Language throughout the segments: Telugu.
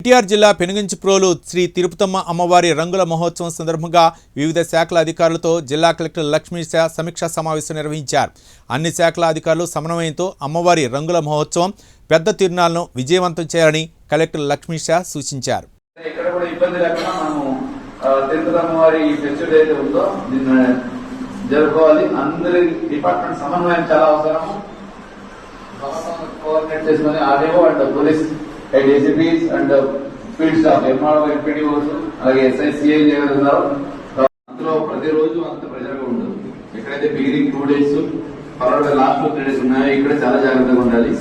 ఎన్టీఆర్ జిల్లా పెనుగంచిప్రోలు శ్రీ తిరుపతమ్మ అమ్మవారి రంగుల మహోత్సవం సందర్భంగా వివిధ శాఖల అధికారులతో జిల్లా కలెక్టర్ లక్ష్మీశ సమీక్షా సమావేశం నిర్వహించారు. అన్ని శాఖల అధికారులు సమన్వయంతో అమ్మవారి రంగుల మహోత్సవం పెద్ద తిరునాళ్లను విజయవంతం చేయాలని కలెక్టర్ లక్ష్మీశ సూచించారు. అందరి డిపార్ట్మెంట్ సమన్వయం చాలా అవసరం. కోఆర్డినేట్ చేసుకుని RDO and police ACPs and field staff MRO MPDOs అలాగే SICA ఉన్నారు. అందులో ప్రతిరోజు అంత ప్రెజర్గా ఉండదు. ఎక్కడైతే బిగినింగ్ 2 days తర్వాత లాస్ట్ 3 days ఉన్నాయో ఇక్కడ చాలా జాగ్రత్తగా ఉండాలి.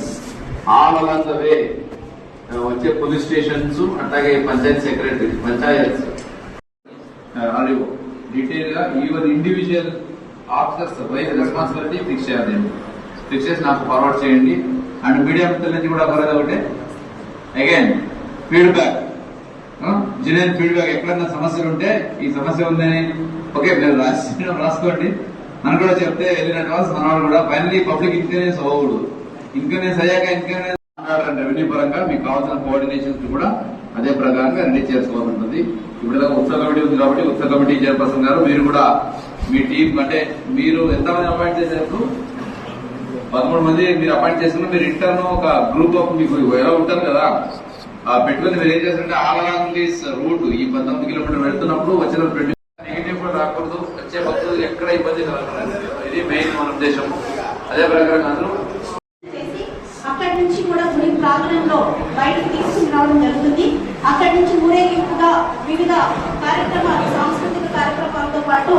ఆల్ అలాంగ్ ద వే వచ్చే పోలీస్ స్టేషన్స్ అట్లాగే panchayat secretary panchayat RDO detail గా even individual officers wise responsibility fix చేయాలి. ఫిక్స్ చేసి నాకు ఫార్వర్డ్ చేయండి. అండ్ మీడియా మిత్రుల నుంచి కూడా ఒకవేళ ఒకటే అగైన్ ఫీడ్బ్యాక్ జెన్యూన్ ఫీడ్బ్యాక్. ఎక్కడన్నా సమస్యలు ఉంటే ఈ సమస్య ఉందని ఓకే మీరు రాసుకోండి. మనకు కూడా చెప్తే వెళ్ళిన అడ్వాన్స్ మన వాళ్ళు కూడా ఫైనలీ పబ్లిక్ ఇన్కన్వీనియన్స్ అవ్వకూడదు. ఇన్కన్వీనియన్స్ అయ్యాక ఇన్కన్వీనియన్స్ రెవెన్యూ పరంగా మీకు కావాల్సిన కోఆర్డినేషన్స్ కూడా అదే ప్రకారంగా రెడీ చేసుకోవాల్సి ఉంటుంది. ఇప్పుడు ఉత్సవ కమిటీ ఉంది కాబట్టి ఉత్సవ కమిటీ చైర్పర్సన్ గారు మీరు కూడా మీ టీం అంటే మీరు ఎంతమంది అపాయింట్ చేసేటప్పుడు 13 మంది మీరు అపాయింట్ చేసుకున్న మీరు ఇంటర్న్ ఒక గ్రూప్ ఆఫ్ మీకు ఎలా ఉంటారు కదా పెట్టుకుని మీరు ఏం చేస్తారంటే ఆల్ అలాంగ్ దిస్ రూట్ ఈ 19 కిలోమీటర్లు వెళ్తున్నప్పుడు వచ్చిన నెగిటివ్ కూడా రాకూడదు. వచ్చే భక్తులు ఎక్కడ ఇబ్బంది కలగకూడదు. ఇది మెయిన్ మన ఉద్దేశం. అదే ప్రకారంగా అందరూ అక్కడి నుంచి కూడా గుడి ప్రాంగణంలో బయటకు తీసుకుని రావడం జరుగుతుంది. అక్కడి నుంచి ఊరేగింపుగా వివిధ కార్యక్రమాలు సాంస్కృతిక కార్యక్రమాలతో పాటు